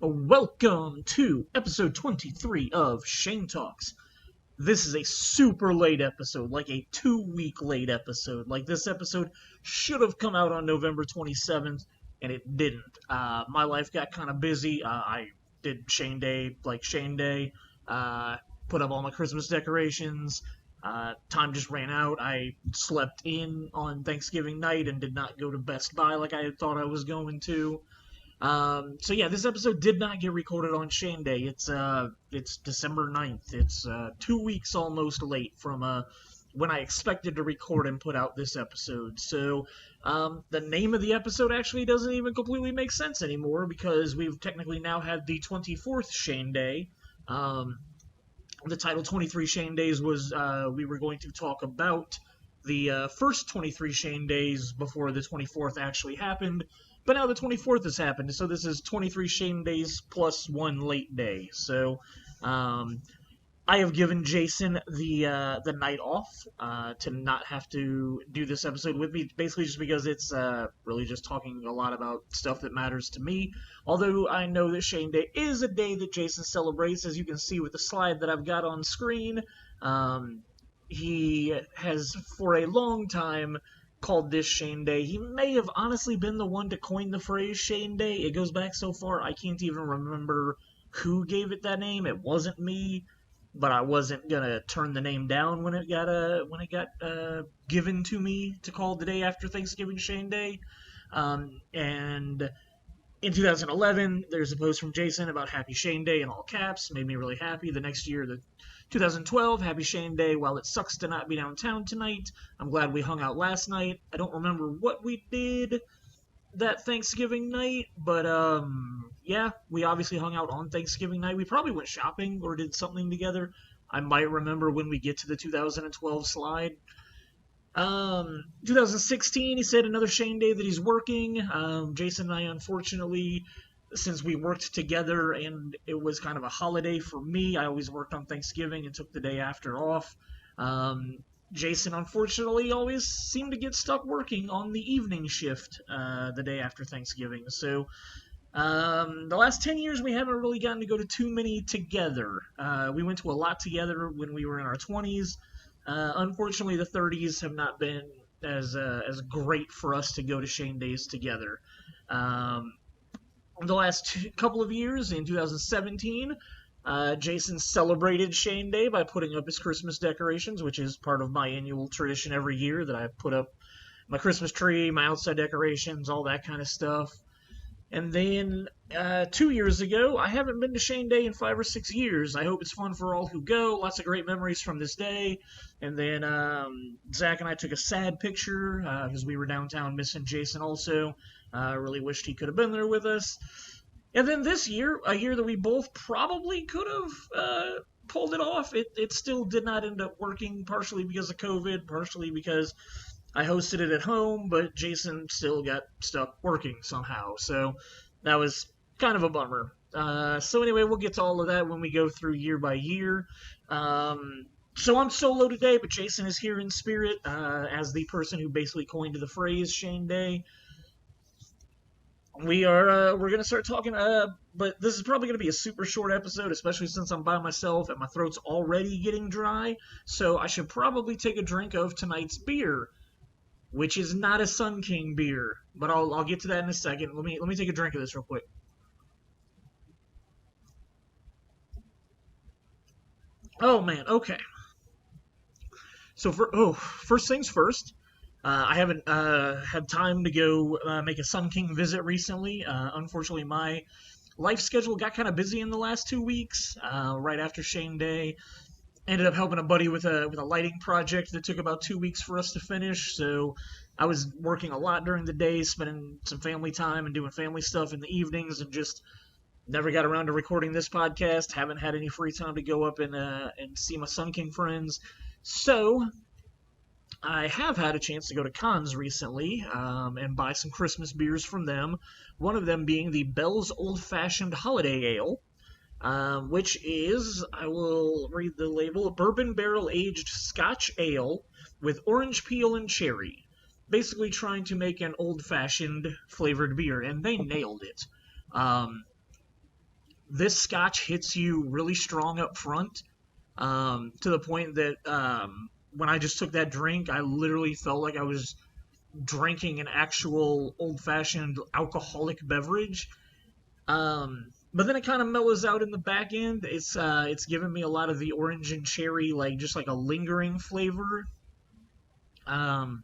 Welcome to episode 23 of Shane Talks. This is a super late episode, like a 2-week late episode. Like, this episode should have come out on November 27th, and it didn't. My life got kind of busy. I did Shane Day, put up all my Christmas decorations. Time just ran out. I slept in on Thanksgiving night and did not go to Best Buy like I had thought I was going to. So yeah, this episode did not get recorded on Shane Day. It's December 9th. It's 2 weeks almost late from when I expected to record and put out this episode. So the name of the episode actually doesn't even completely make sense anymore because we've technically now had the 24th Shane Day. The title 23 Shane Days was we were going to talk about the first 23 Shane Days before the 24th actually happened. But now the 24th has happened, so this is 23 Shane Days plus one late day. So, I have given Jason the night off to not have to do this episode with me, basically just because it's really just talking a lot about stuff that matters to me. Although I know that Shane Day is a day that Jason celebrates, as you can see with the slide that I've got on screen. He has, for a long time, called this Shane Day. He may have honestly been the one to coin the phrase Shane Day. It goes back so far, I can't even remember who gave it that name. It wasn't me, but I wasn't gonna turn the name down when it got given to me to call the day after Thanksgiving Shane Day. And in 2011, there's a post from Jason about Happy Shane Day in all caps. Made me really happy. The next year, 2012, Happy Shane Day. While it sucks to not be downtown tonight, I'm glad we hung out last night. I don't remember what we did that Thanksgiving night, but yeah, we obviously hung out on Thanksgiving night. We probably went shopping or did something together. I might remember when we get to the 2012 slide. 2016, he said another Shane Day that he's working. Jason and I, unfortunately, since we worked together and it was kind of a holiday for me, I always worked on Thanksgiving and took the day after off. Jason, unfortunately, always seemed to get stuck working on the evening shift the day after Thanksgiving. So the last 10 years, we haven't really gotten to go to too many together. We went to a lot together when we were in our 20s. Unfortunately, the 30s have not been as great for us to go to Shane Days together. The last couple of years, in 2017, Jason celebrated Shane Day by putting up his Christmas decorations, which is part of my annual tradition every year that I put up my Christmas tree, my outside decorations, all that kind of stuff. And then 2 years ago, I haven't been to Shane Day in 5 or 6 years. I hope it's fun for all who go. Lots of great memories from this day. And then Zach and I took a sad picture because we were downtown missing Jason also. Really wished he could have been there with us. And then this year, a year that we both probably could have pulled it off, it still did not end up working, partially because of COVID, partially because I hosted it at home, but Jason still got stuck working somehow, so that was kind of a bummer. So anyway, we'll get to all of that when we go through year by year. So I'm solo today, but Jason is here in spirit as the person who basically coined the phrase Shane Day. We're gonna start talking, but this is probably gonna be a super short episode, especially since I'm by myself and my throat's already getting dry. So I should probably take a drink of tonight's beer, which is not a Sun King beer, but I'll get to that in a second. Let me take a drink of this real quick. Oh man, okay. So first things first. I haven't had time to go make a Sun King visit recently. Unfortunately, my life schedule got kind of busy in the last 2 weeks. Right after Shane Day, ended up helping a buddy with a lighting project that took about 2 weeks for us to finish. So I was working a lot during the day, spending some family time and doing family stuff in the evenings, and just never got around to recording this podcast. Haven't had any free time to go up and see my Sun King friends. So I have had a chance to go to cons recently and buy some Christmas beers from them. One of them being the Bell's Old Fashioned Holiday Ale, which is, I will read the label, a bourbon barrel aged Scotch ale with orange peel and cherry. Basically trying to make an old fashioned flavored beer, and they nailed it. this Scotch hits you really strong up front, to the point that when I just took that drink, I literally felt like I was drinking an actual old-fashioned alcoholic beverage. But then it kind of mellows out in the back end. It's giving me a lot of the orange and cherry, like just like a lingering flavor. Um,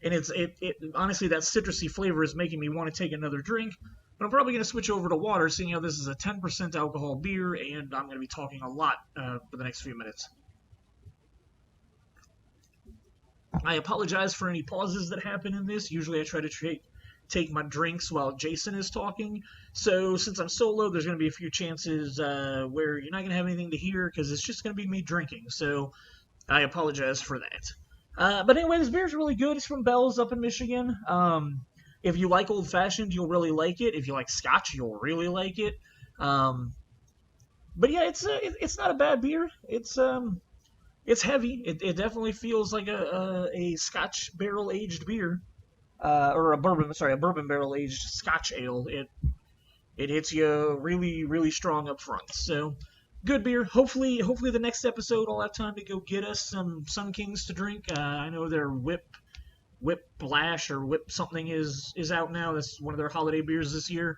and it honestly, that citrusy flavor is making me want to take another drink. But I'm probably going to switch over to water, seeing how this is a 10% alcohol beer, and I'm going to be talking a lot for the next few minutes. I apologize for any pauses that happen in this. Usually I try to take my drinks while Jason is talking. So since I'm solo, there's going to be a few chances where you're not going to have anything to hear because it's just going to be me drinking. So I apologize for that. But anyway, this beer's really good. It's from Bell's up in Michigan. If you like old fashioned, you'll really like it. If you like Scotch, you'll really like it. Um, but yeah, it's not a bad beer. It's heavy. It definitely feels like a Scotch barrel aged beer, or a bourbon. Sorry, a bourbon barrel aged Scotch ale. It hits you really strong up front. So good beer. Hopefully the next episode I'll have time to go get us some Sun Kings to drink. I know their Whip Blash or Whip something is out now. That's one of their holiday beers this year.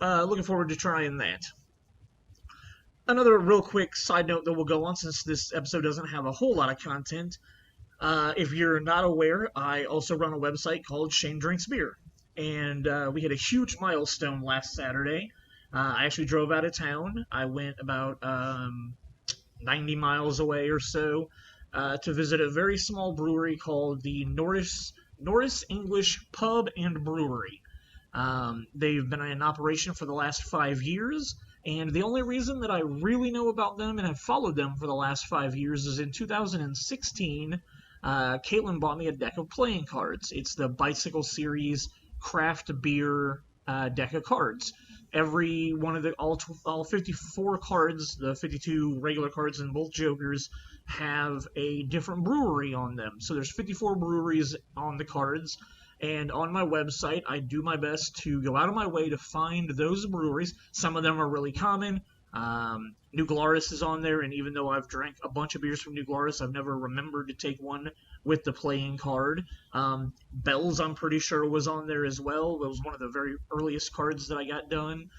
Looking forward to trying that. Another real quick side note that we'll go on, since this episode doesn't have a whole lot of content. If you're not aware, I also run a website called Shane Drinks Beer. And we hit a huge milestone last Saturday. I actually drove out of town. I went about 90 miles away or so to visit a very small brewery called the Norris English Pub and Brewery. They've been in operation for the last 5 years, and the only reason that I really know about them and have followed them for the last 5 years is in 2016, Caitlin bought me a deck of playing cards. It's the Bicycle Series craft beer deck of cards. Every one of all 54 cards, the 52 regular cards and both Jokers, have a different brewery on them. So there's 54 breweries on the cards. And on my website, I do my best to go out of my way to find those breweries. Some of them are really common. New Glarus is on there, and even though I've drank a bunch of beers from New Glarus, I've never remembered to take one with the playing card. Bell's, I'm pretty sure, was on there as well. It was one of the very earliest cards that I got done.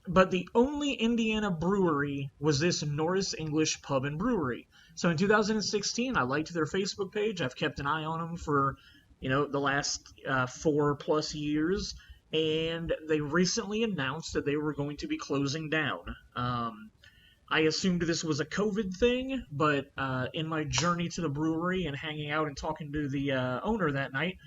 But the only Indiana brewery was this Norris English Pub and Brewery. So in 2016, I liked their Facebook page. I've kept an eye on them for the last 4+ years, and they recently announced that they were going to be closing down. I assumed this was a COVID thing, but in my journey to the brewery and hanging out and talking to the owner that night,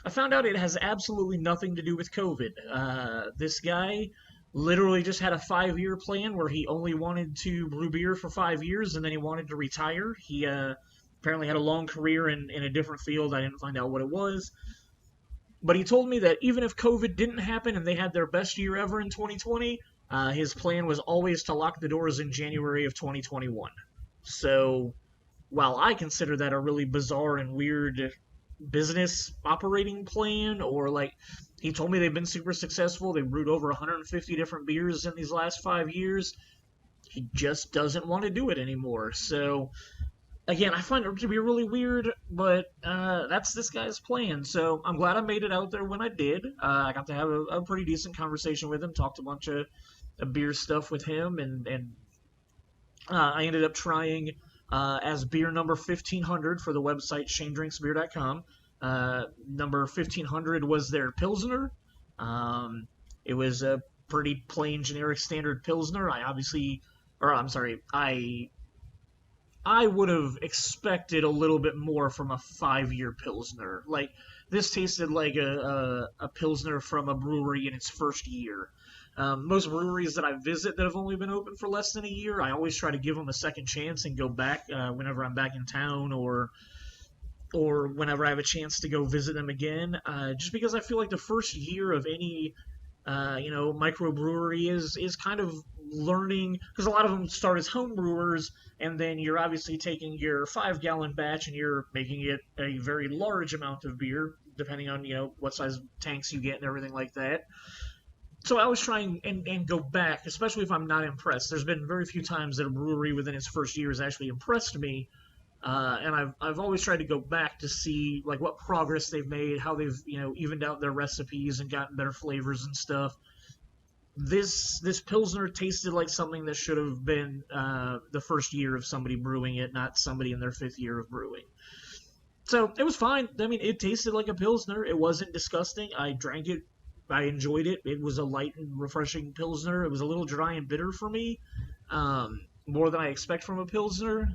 I found out it has absolutely nothing to do with COVID. This guy literally just had a 5-year plan where he only wanted to brew beer for 5 years, and then he wanted to retire. He apparently had a long career in a different field. I didn't find out what it was. But he told me that even if COVID didn't happen and they had their best year ever in 2020, his plan was always to lock the doors in January of 2021. So, while I consider that a really bizarre and weird business operating plan, or he told me they've been super successful, they brewed over 150 different beers in these last 5 years, he just doesn't want to do it anymore. So, again, I find it to be really weird, but that's this guy's plan. So I'm glad I made it out there when I did. I got to have a pretty decent conversation with him, talked a bunch of beer stuff with him, and I ended up trying as beer number 1500 for the website shanedrinksbeer.com. Number 1500 was their Pilsner. It was a pretty plain, generic, standard Pilsner. I would have expected a little bit more from a 5-year Pilsner. This tasted like a Pilsner from a brewery in its first year. Most breweries that I visit that have only been open for less than a year, I always try to give them a second chance and go back whenever I'm back in town or whenever I have a chance to go visit them again. Just because I feel like the first year of any microbrewery is kind of learning, because a lot of them start as home brewers, and then you're obviously taking your 5-gallon batch and you're making it a very large amount of beer, depending on what size tanks you get and everything like that. So I always try and go back, especially if I'm not impressed. There's been very few times that a brewery within its first year has actually impressed me, and I've always tried to go back to see like what progress they've made, how they've evened out their recipes and gotten better flavors and stuff. This pilsner tasted like something that should have been the first year of somebody brewing it, not somebody in their fifth year of brewing. So it was fine. I mean, it tasted like a pilsner. It wasn't disgusting. I drank it. I enjoyed it. It was a light and refreshing pilsner. It was a little dry and bitter for me, more than I expect from a pilsner.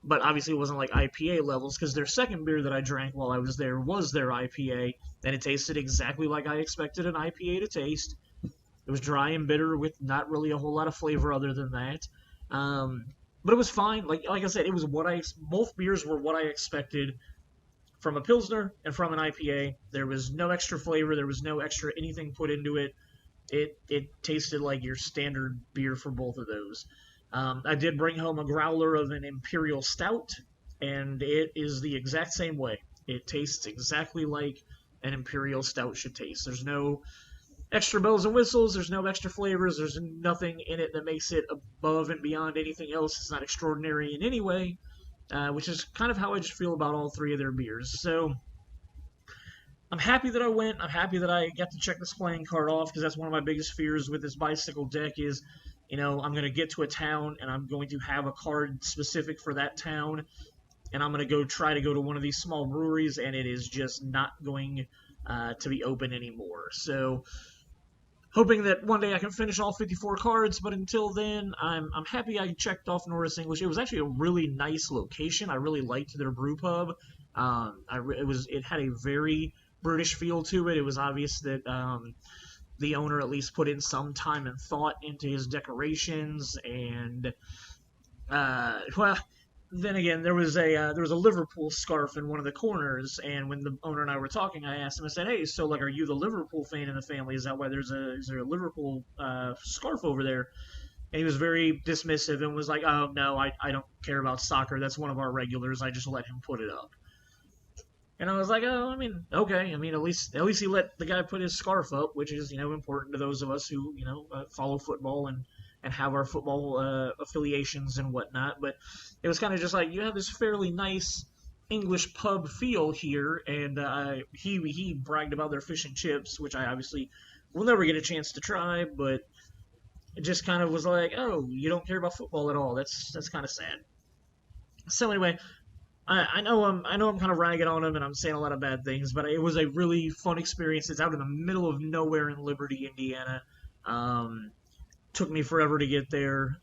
But obviously, it wasn't like IPA levels because their second beer that I drank while I was there was their IPA, and it tasted exactly like I expected an IPA to taste. It was dry and bitter with not really a whole lot of flavor other than that. Um, but it was fine. Like I said, it was what I both beers were what I expected from a pilsner and from an IPA. There was no extra flavor. There was no extra anything put into it. It tasted like your standard beer for both of those. I did bring home a growler of an imperial stout, and it is the exact same way. It tastes exactly like an imperial stout should taste. There's no extra bells and whistles. There's no extra flavors. There's nothing in it that makes it above and beyond anything else. It's not extraordinary in any way, which is kind of how I just feel about all three of their beers. So I'm happy that I went. I'm happy that I got to check this playing card off because that's one of my biggest fears with this bicycle deck is, I'm going to get to a town and I'm going to have a card specific for that town, and I'm going to try to go to one of these small breweries, and it is just not going to be open anymore. So hoping that one day I can finish all 54 cards, but until then, I'm happy I checked off Norris English. It was actually a really nice location. I really liked their brew pub. It had a very British feel to it. It was obvious that the owner at least put in some time and thought into his decorations, and well, then again, there was a Liverpool scarf in one of the corners, and when the owner and I were talking, I asked him. I said, "Hey, so like, are you the Liverpool fan in the family? Is that why is there a Liverpool scarf over there?" And he was very dismissive and was like, "Oh no, I don't care about soccer. That's one of our regulars. I just let him put it up." And I was like, "Oh, I mean, okay. I mean, at least he let the guy put his scarf up, which is important to those of us who follow football and have our football affiliations and whatnot." But it was kind of just like you have this fairly nice English pub feel here, and he bragged about their fish and chips, which I obviously will never get a chance to try, but it just kind of was like, "Oh, you don't care about football at all. That's kind of sad." So anyway, I know I'm kind of ragging on him and I'm saying a lot of bad things, but it was a really fun experience. It's out in the middle of nowhere in Liberty, Indiana. Um, Took me forever to get there.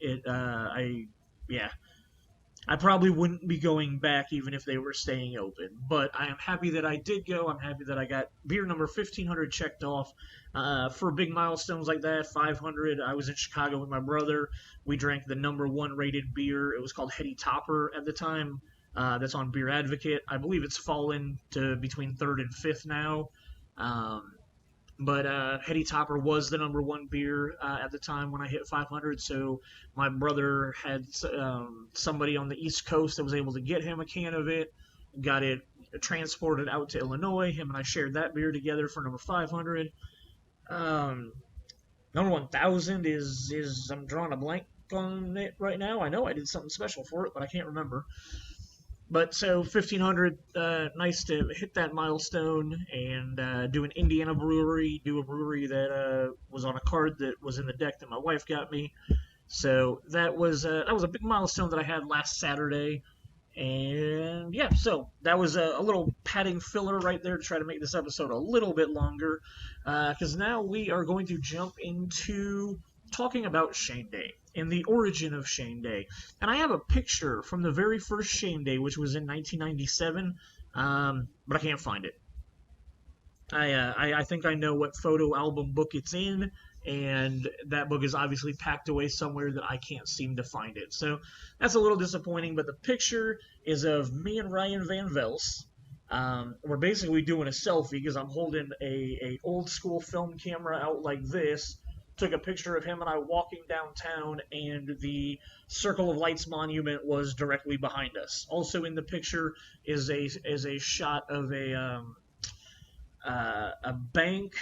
Yeah, I probably wouldn't be going back even if they were staying open. But I am happy that I did go. I'm happy that I got beer number 1500 checked off. For big milestones like that, 500. I was in Chicago with my brother. We drank the number one rated beer. It was called Heady Topper at the time. That's on Beer Advocate. I believe it's fallen to between third and fifth now. Um, but Heady Topper was the number one beer at the time when I hit 500. So my brother had somebody on the East Coast that was able to get him a can of it, got it transported out to Illinois. Him and I shared that beer together for number 500. Um, Number 1000 is I'm drawing a blank on it right now. I know I did something special for it, but I can't remember. But so 1500, nice to hit that milestone and do an Indiana brewery, do a brewery that was on a card that was in the deck that my wife got me. So that was a big milestone that I had last Saturday, and yeah, so that was a little padding filler right there to try to make this episode a little bit longer, because now we are going to jump into talking about Shane Day and the origin of Shane Day. And I have a picture from the very first Shane Day, which was in 1997, but I can't find it. I think I know what photo album book it's in, and that book is obviously packed away somewhere that I can't seem to find it. So that's a little disappointing, but the picture is of me and Ryan Van Vels. We're basically doing a selfie because I'm holding a old school film camera out like this. Took a picture of him and I walking downtown, and the Circle of Lights monument was directly behind us. Also in the picture is a shot of a bank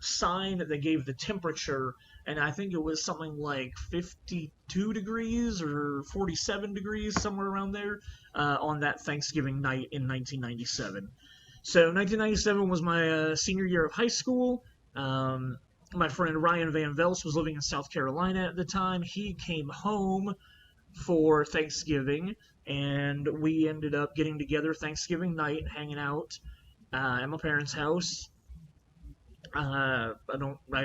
sign that gave the temperature, and I think it was something like 52 degrees or 47 degrees, somewhere around there, on that Thanksgiving night in 1997. So 1997 was my senior year of high school. My friend Ryan Van Vels was living in South Carolina at the time. He came home for Thanksgiving, and we ended up getting together Thanksgiving night, hanging out at my parents' house. I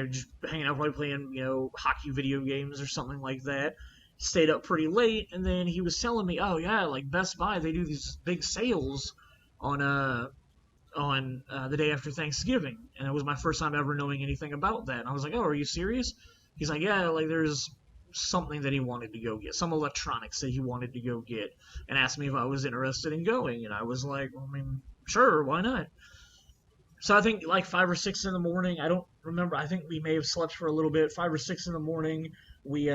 just hanging out, probably playing, hockey video games or something like that. Stayed up pretty late, and then he was telling me, oh yeah, like Best Buy, they do these big sales on the day after Thanksgiving, and it was my first time ever knowing anything about that. And I was like, oh, are you serious? He's like, yeah, like there's something that he wanted to go get, some electronics that he wanted to go get, and asked me if I was interested in going, and I was like, well, I mean, sure, why not? So I think like 5 or 6 in the morning. I don't remember. I think we may have slept for a little bit. 5 or 6 in the morning, we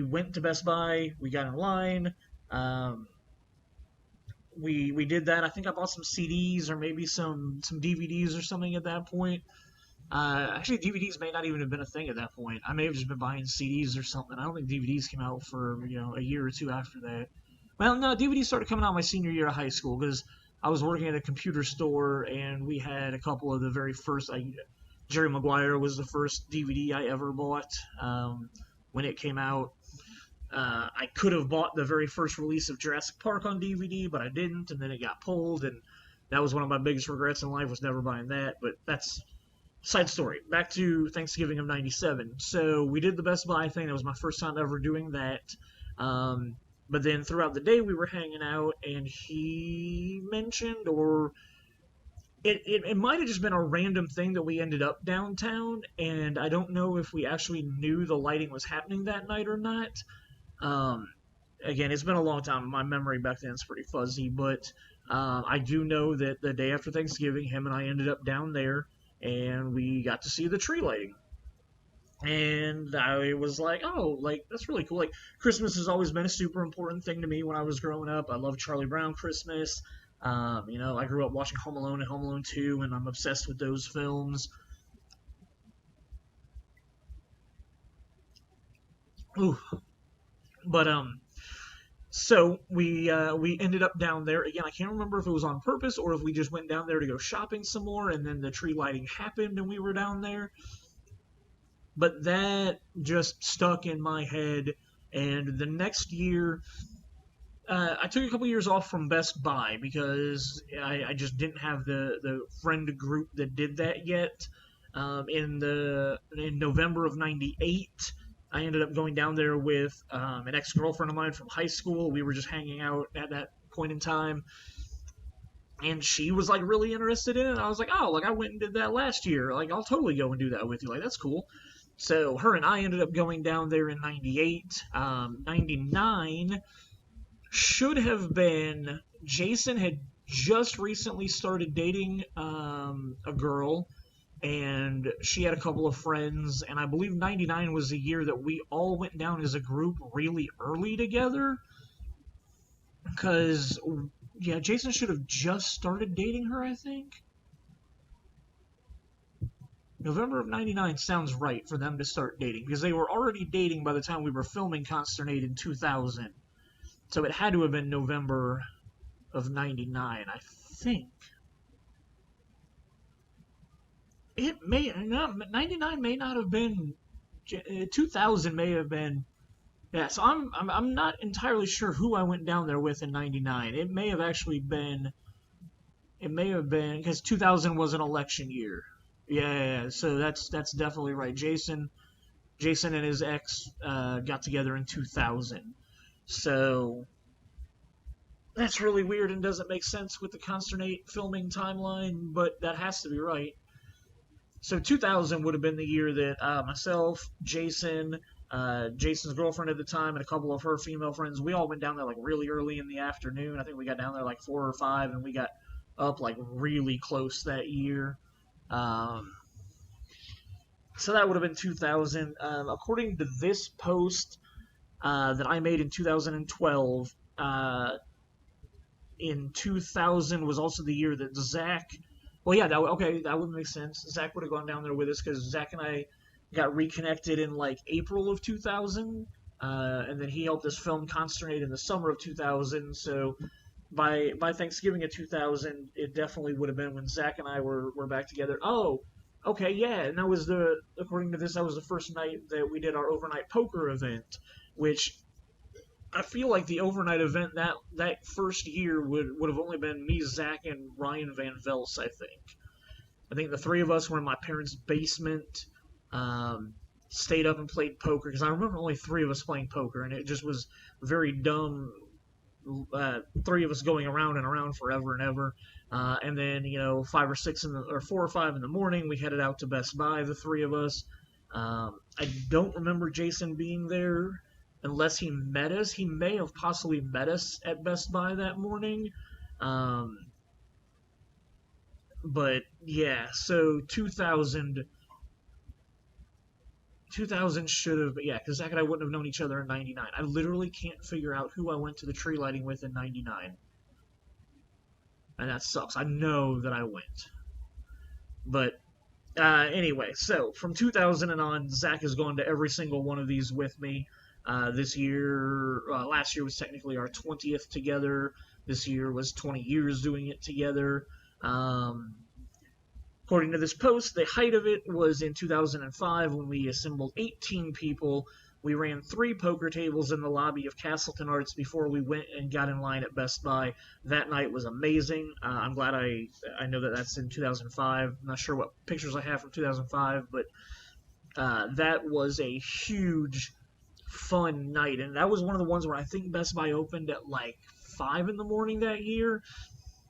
went to Best Buy. We got in line. Um, we did that. I think I bought some CDs or maybe some DVDs or something at that point. Actually, DVDs may not even have been a thing at that point. I may have just been buying CDs or something. I don't think DVDs came out for a year or two after that. Well, no, DVDs started coming out my senior year of high school because I was working at a computer store and we had a couple of the very first. Jerry Maguire was the first DVD I ever bought when it came out. I could have bought the very first release of Jurassic Park on DVD, but I didn't, and then it got pulled, and that was one of my biggest regrets in life, was never buying that. But that's side story. Back to Thanksgiving of '97. So we did the Best Buy thing. That was my first time ever doing that. But then throughout the day we were hanging out, and he mentioned, or it might have just been a random thing that we ended up downtown, and I don't know if we actually knew the lighting was happening that night or not. Um, Again, it's been a long time. My memory back then is pretty fuzzy, but I do know that the day after Thanksgiving, him and I ended up down there, and we got to see the tree lighting. And I was like, oh, like, that's really cool. Like, Christmas has always been a super important thing to me when I was growing up. I love Charlie Brown Christmas. I grew up watching Home Alone and Home Alone 2, and I'm obsessed with those films. Ooh. But, so we ended up down there. Again, I can't remember if it was on purpose or if we just went down there to go shopping some more, and then the tree lighting happened and we were down there. But that just stuck in my head. And the next year, I took a couple years off from Best Buy because I just didn't have the friend group that did that yet. In November of '98, I ended up going down there with an ex girlfriend of mine from high school. We were just hanging out at that point in time, and she was like really interested in it. I was like, oh, like I went and did that last year. Like I'll totally go and do that with you. Like that's cool. So her and I ended up going down there in '98. '99 should have been, Jason had just recently started dating a girl, and she had a couple of friends, and I believe '99 was the year that we all went down as a group really early together, because, yeah, Jason should have just started dating her, I think. November of '99 sounds right for them to start dating, because they were already dating by the time we were filming Consternate in 2000. So it had to have been November of '99, I think. It may not, '99 may not have been, 2000 may have been. Yeah, so I'm not entirely sure who I went down there with in '99. It may have actually been. It may have been because 2000 was an election year. Yeah, so that's definitely right. Jason and his ex got together in 2000. So that's really weird and doesn't make sense with the Consternate filming timeline, but that has to be right. So 2000 would have been the year that myself, Jason, Jason's girlfriend at the time, and a couple of her female friends, we all went down there like really early in the afternoon. I think we got down there like 4 or 5, and we got up like really close that year. Um, so that would have been 2000. According to this post that I made in 2012, in 2000 was also the year that Zach Well, yeah, okay, that would make sense. Zach would have gone down there with us because Zach and I got reconnected in like April of 2000, and then he helped us film Consternate in the summer of 2000. So by Thanksgiving of 2000, it definitely would have been when Zach and I were back together. Oh, okay, yeah, and that was the according to this, that was the first night that we did our overnight poker event, which I feel like the overnight event that first year would have only been me, Zach, and Ryan Van Vels. I think the three of us were in my parents' basement. Um, Stayed up and played poker because I remember only three of us playing poker, and it just was very dumb. Three of us going around and around forever and ever. And then, five or six or 4 or 5 in the morning, we headed out to Best Buy, the three of us. I don't remember Jason being there unless he met us. He may have possibly met us at Best Buy that morning. Um, but yeah, so 2000 should have, yeah, because Zach and I wouldn't have known each other in 99. I literally can't figure out who I went to the tree lighting with in 99. And that sucks. I know that I went. But anyway, so from 2000 and on, Zach has gone to every single one of these with me. This year, last year was technically our 20th together. This year was 20 years doing it together. Um, According to this post, the height of it was in 2005 when we assembled 18 people. We ran 3 poker tables in the lobby of Castleton Arts before we went and got in line at Best Buy. That night was amazing. I'm glad I know that that's in 2005. I'm not sure what pictures I have from 2005, but that was a huge, fun night. And that was one of the ones where I think Best Buy opened at like 5 in the morning that year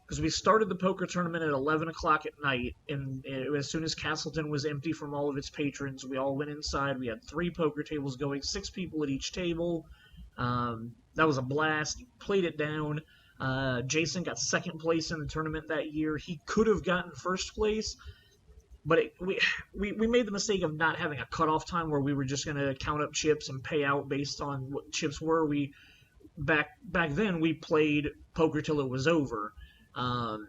because we started the poker tournament at 11 o'clock at night, and as soon as Castleton was empty from all of its patrons, we all went inside. We had 3 poker tables going, 6 people at each table. That was a blast. Played it down. Jason got second place in the tournament that year. He could have gotten first place, but we made the mistake of not having a cutoff time where we were just going to count up chips and pay out based on what chips were. Back then we played poker till it was over. Um,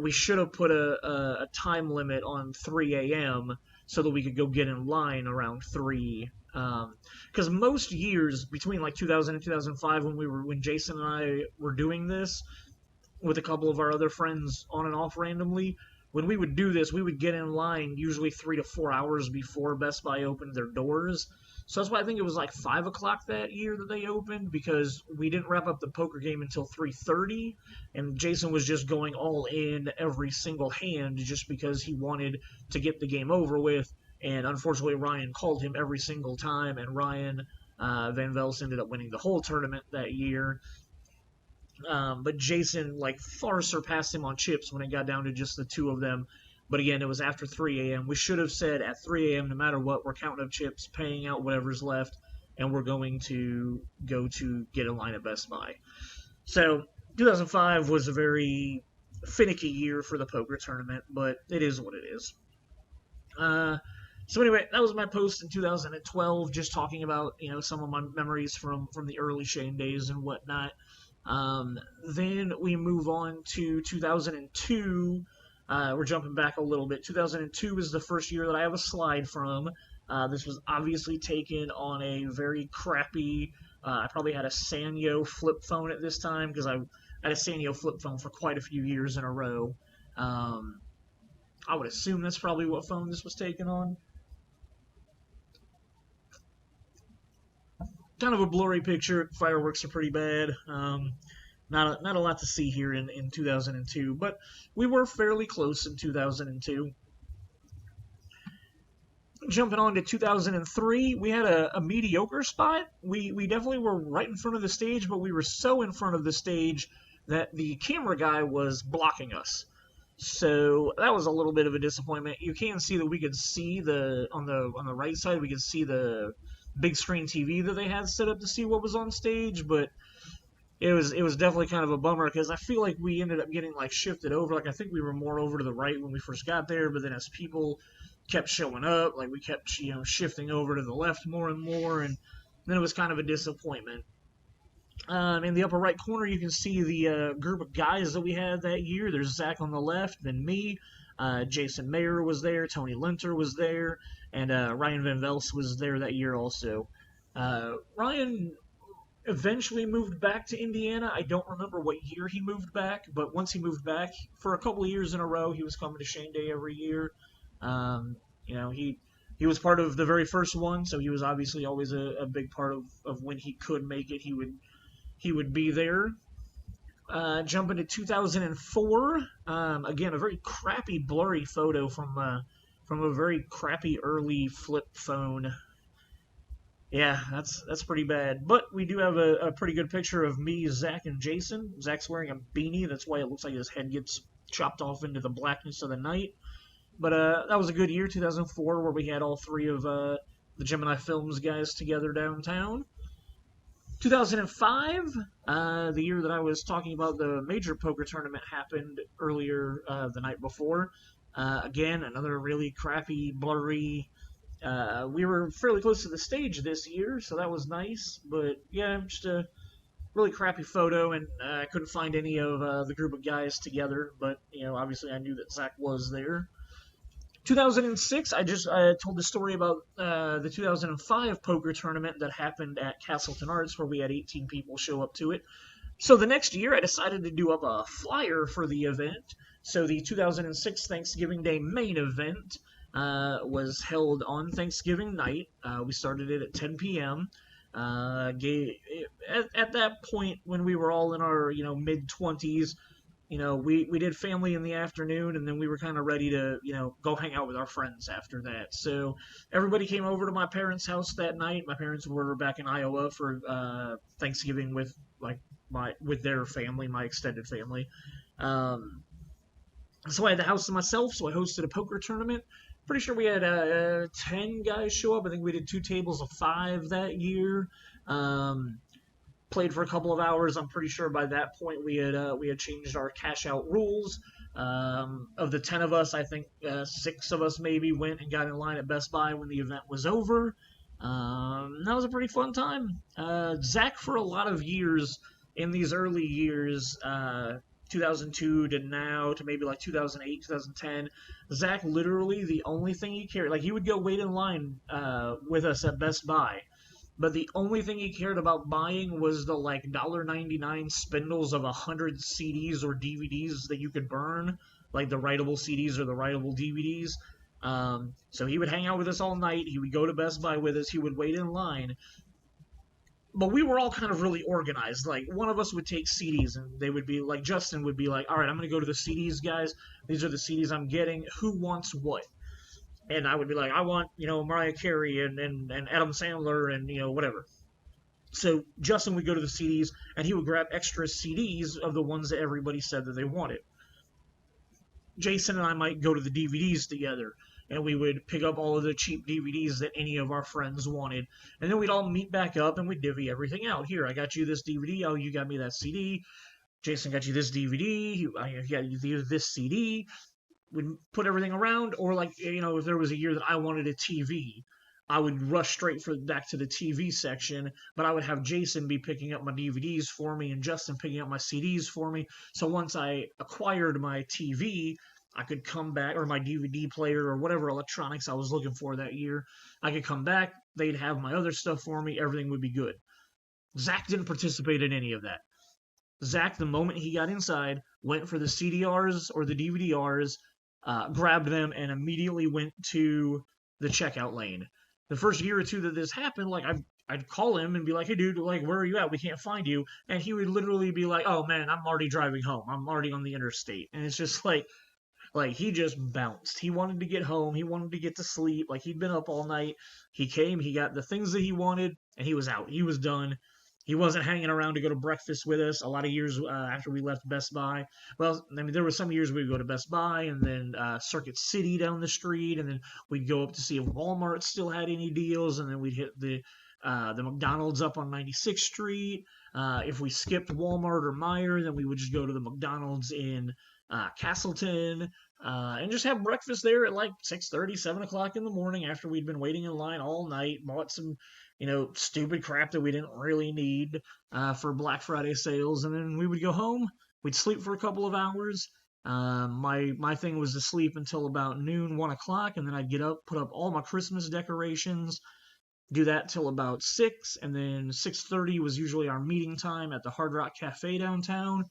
we should have put a time limit on 3 a.m. so that we could go get in line around 3. Because most years between like 2000 and 2005, when Jason and I were doing this with a couple of our other friends on and off randomly, when we would do this, we would get in line usually 3 to 4 hours before Best Buy opened their doors. So that's why I think it was like 5 o'clock that year that they opened, because we didn't wrap up the poker game until 3:30, and Jason was just going all in every single hand just because he wanted to get the game over with. And unfortunately, Ryan called him every single time, and Ryan Van Vels ended up winning the whole tournament that year. But Jason like far surpassed him on chips when it got down to just the two of them. But again, it was after 3 a.m. We should have said at 3 a.m., no matter what, we're counting up chips, paying out whatever's left, and we're going to go to get in line at Best Buy. So 2005 was a very finicky year for the poker tournament, but it is what it is. So anyway, that was my post in 2012, just talking about some of my memories from the early Shane days and whatnot. Then we move on to 2002. We're jumping back a little bit. 2002 is the first year that I have a slide from. This was obviously taken on a very crappy. I probably had a Sanyo flip phone at this time because I had a Sanyo flip phone for quite a few years in a row. I would assume that's probably what phone this was taken on. Kind of a blurry picture. Fireworks are pretty bad. Not a lot to see here in 2002, but we were fairly close in 2002. Jumping on to 2003, we had a mediocre spot. We definitely were right in front of the stage, but we were so in front of the stage that the camera guy was blocking us. So that was a little bit of a disappointment. You can see that we could see on the right side, we could see the big screen TV that they had set up to see what was on stage, but it was definitely kind of a bummer because I feel like we ended up getting like shifted over. Like I think we were more over to the right when we first got there, but then as people kept showing up, like we kept shifting over to the left more and more, and then it was kind of a disappointment. In the upper right corner, you can see the group of guys that we had that year. There's Zach on the left, then me. Jason Mayer was there, Tony Linter was there, and Ryan Van Vels was there that year also. Ryan eventually moved back to Indiana. I don't remember what year he moved back, but once he moved back, for a couple of years in a row, he was coming to Shane Day every year. Um, he was part of the very first one, so he was obviously always a big part of when he could make it. He would be there. Jumping to 2004, again a very crappy, blurry photo from a very crappy early flip phone. Yeah, that's pretty bad. But we do have a pretty good picture of me, Zach, and Jason. Zach's wearing a beanie. That's why it looks like his head gets chopped off into the blackness of the night. But that was a good year, 2004, where we had all three of the Gemini Films guys together downtown. 2005, the year that I was talking about, the major poker tournament happened earlier the night before. Again, another really crappy, blurry. We were fairly close to the stage this year, so that was nice. But yeah, just a really crappy photo, and I couldn't find any of the group of guys together. But obviously, I knew that Zach was there. 2006, I just told the story about the 2005 poker tournament that happened at Castleton Arts, where we had 18 people show up to it. So the next year, I decided to do up a flyer for the event. So the 2006 Thanksgiving Day main event was held on Thanksgiving night. We started it at 10 p.m. At that point, when we were all in our mid 20s, we did family in the afternoon, and then we were kind of ready to go hang out with our friends after that. So everybody came over to my parents' house that night. My parents were back in Iowa for Thanksgiving with with their family, my extended family. So I had the house to myself, so I hosted a poker tournament. Pretty sure we had 10 guys show up. I think we did 2 tables of 5 that year. Played for a couple of hours. I'm pretty sure by that point we had changed our cash out rules. Of the 10 of us, I think 6 of us maybe went and got in line at Best Buy when the event was over. That was a pretty fun time. Zach, for a lot of years in these early years, 2002 to now to maybe like 2008, 2010, Zach, literally the only thing he cared, like he would go wait in line with us at Best Buy. But the only thing he cared about buying was the like $1.99 spindles of 100 CDs or DVDs that you could burn, like the writable CDs or the writable DVDs. So he would hang out with us all night. He would go to Best Buy with us. He would wait in line. But we were all kind of really organized. Like, one of us would take CDs, and they would be like, Justin would be like, all right, I'm going to go to the CDs, guys. These are the CDs I'm getting. Who wants what? And I would be like, I want, Mariah Carey and Adam Sandler and, whatever. So Justin would go to the CDs, and he would grab extra CDs of the ones that everybody said that they wanted. Jason and I might go to the DVDs together, and we would pick up all of the cheap DVDs that any of our friends wanted. And then we'd all meet back up, and we'd divvy everything out. Here, I got you this DVD. Oh, you got me that CD. Jason got you this DVD. I got you this CD. Would put everything around, or like if there was a year that I wanted a TV, I would rush straight back to the TV section, but I would have Jason be picking up my DVDs for me and Justin picking up my CDs for me. So once I acquired my TV, I could come back, or my DVD player, or whatever electronics I was looking for that year. I could come back, they'd have my other stuff for me, everything would be good. Zach didn't participate in any of that. Zach, the moment he got inside, went for the CDRs or the DVDRs, grabbed them, and immediately went to the checkout lane. The first year or two that this happened, like I'd call him and be like, hey dude, like where are you at? We can't find you. And he would literally be like, oh man, I'm already driving home. I'm already on the interstate. And it's just like he just bounced. He wanted to get home. He wanted to get to sleep. Like he'd been up all night. He came, he got the things that he wanted, and he was out. He was done. He wasn't hanging around to go to breakfast with us a lot of years after we left Best Buy. Well, I mean, there were some years we'd go to Best Buy and then Circuit City down the street, and then we'd go up to see if Walmart still had any deals, and then we'd hit the McDonald's up on 96th Street. If we skipped Walmart or Meijer, then we would just go to the McDonald's in Castleton, and just have breakfast there at like 6:30, 7 o'clock in the morning after we'd been waiting in line all night, bought some stupid crap that we didn't really need for Black Friday sales, and then we would go home, we'd sleep for a couple of hours, My thing was to sleep until about noon, 1 o'clock, and then I'd get up, put up all my Christmas decorations, do that till about 6, and then 6:30 was usually our meeting time at the Hard Rock Cafe downtown.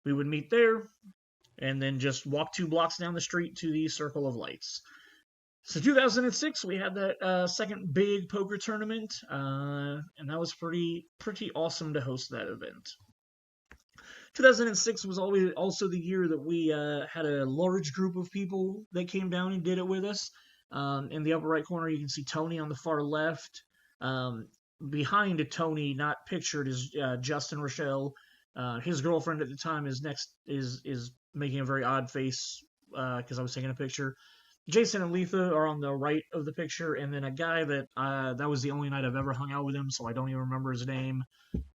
We would meet there, and then just walk 2 blocks down the street to the Circle of Lights. So 2006, we had that second big poker tournament, and that was pretty awesome to host that event. 2006 was always also the year that we had a large group of people that came down and did it with us. In the upper right corner, you can see Tony on the far left. Behind Tony, not pictured, is Justin Rochelle. His girlfriend at the time is making a very odd face because I was taking a picture. Jason and Letha are on the right of the picture, and then a guy that was the only night I've ever hung out with him, so I don't even remember his name.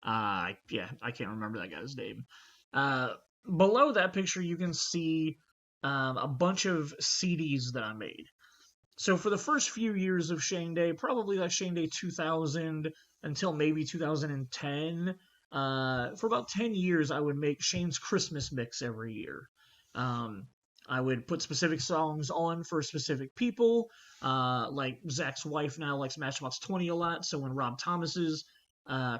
Yeah, I can't remember that guy's name. Uh, Below that picture, you can see a bunch of CDs that I made. So for the first few years of Shane Day, probably like Shane Day 2000 until maybe 2010, for about 10 years, I would make Shane's Christmas mix every year. Um, I would put specific songs on for specific people. Like Zach's wife now likes Matchbox 20 a lot, so when Rob Thomas's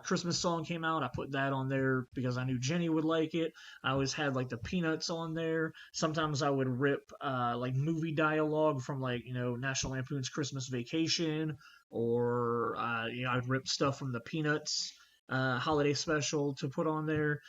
Christmas song came out, I put that on there because I knew Jenny would like it. I always had like the Peanuts on there. Sometimes I would rip like movie dialogue from like National Lampoon's Christmas Vacation, or I'd rip stuff from the Peanuts holiday special to put on there.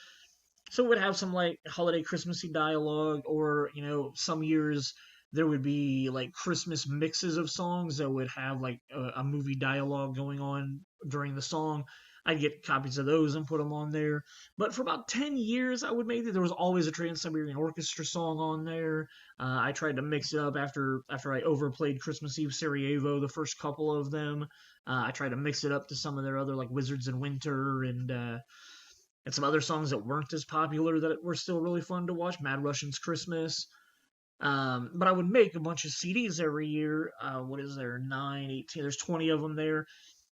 So it would have some like holiday Christmassy dialogue, or some years there would be like Christmas mixes of songs that would have like a movie dialogue going on during the song. I'd get copies of those and put them on there. But for about 10 years, I would make it. There was always a Trans-Siberian Orchestra song on there. I tried to mix it up after I overplayed Christmas Eve Sarajevo, the first couple of them. I tried to mix it up to some of their other like Wizards in Winter and some other songs that weren't as popular that were still really fun to watch. Mad Russian's Christmas. But I would make a bunch of CDs every year. What is there? 9, 18. There's 20 of them there.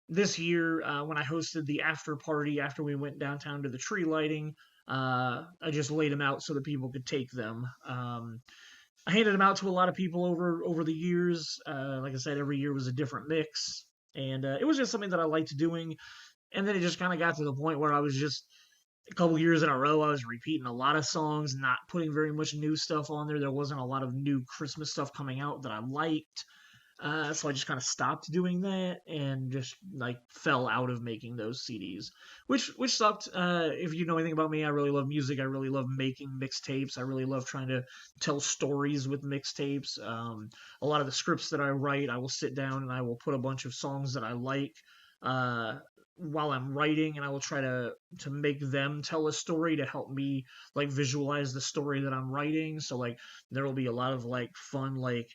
This year, when I hosted the after party after we went downtown to the tree lighting, I just laid them out so that people could take them. I handed them out to a lot of people over the years. Like I said, every year was a different mix, and it was just something that I liked doing. And then it just kind of got to the point where I was just a couple years in a row, I was repeating a lot of songs, not putting very much new stuff on there. There wasn't a lot of new Christmas stuff coming out that I liked. So I just kind of stopped doing that and just like fell out of making those CDs, which sucked. If you know anything about me, I really love music. I really love making mixtapes. I really love trying to tell stories with mixtapes. A lot of the scripts that I write, I will sit down and I will put a bunch of songs that I like while I'm writing, and I will try to make them tell a story to help me like visualize the story that I'm writing. So like there will be a lot of like fun like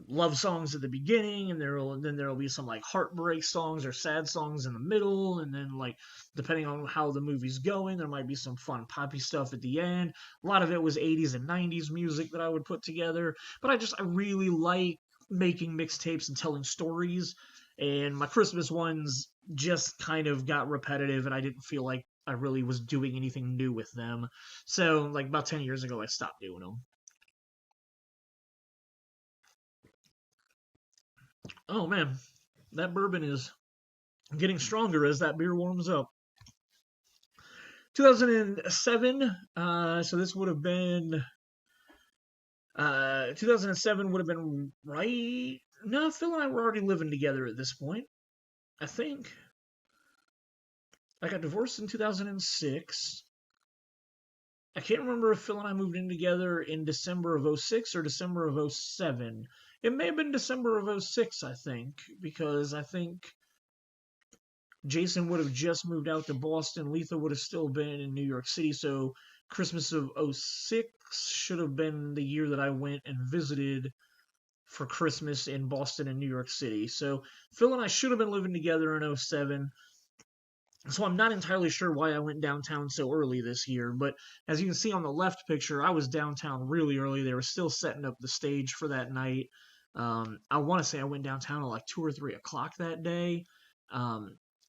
love songs at the beginning, and there will be some like heartbreak songs or sad songs in the middle, and then like depending on how the movie's going, there might be some fun poppy stuff at the end. A lot of it was 80s and 90s music that I would put together, but I really like making mixtapes and telling stories, and my Christmas ones just kind of got repetitive, and I didn't feel like I really was doing anything new with them. So like about 10 years ago I stopped doing them. Oh man, that bourbon is getting stronger as that beer warms up. 2007. So this would have been 2007 would have been right. No, Phil and I were already living together at this point. I think I got divorced in 2006. I can't remember if Phil and I moved in together in December of '06 or December of '07. It may have been December of '06, I think, because I think Jason would have just moved out to Boston. Letha would have still been in New York City. So Christmas of '06 should have been the year that I went and visited for Christmas in Boston and New York City. So Phil and I should have been living together in '07. So I'm not entirely sure why I went downtown so early this year, but as you can see on the left picture, I was downtown really early. They were still setting up the stage for that night. I want to say I went downtown at like 2 or 3 o'clock that day,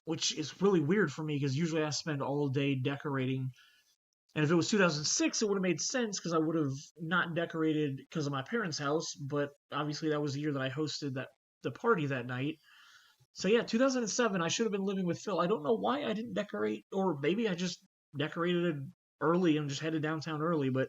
which is really weird for me because usually I spend all day decorating And if it was 2006, it would have made sense because I would have not decorated because of my parents' house. But obviously, that was the year that I hosted the party that night. So yeah, 2007, I should have been living with Phil. I don't know why I didn't decorate, or maybe I just decorated it early and just headed downtown early. But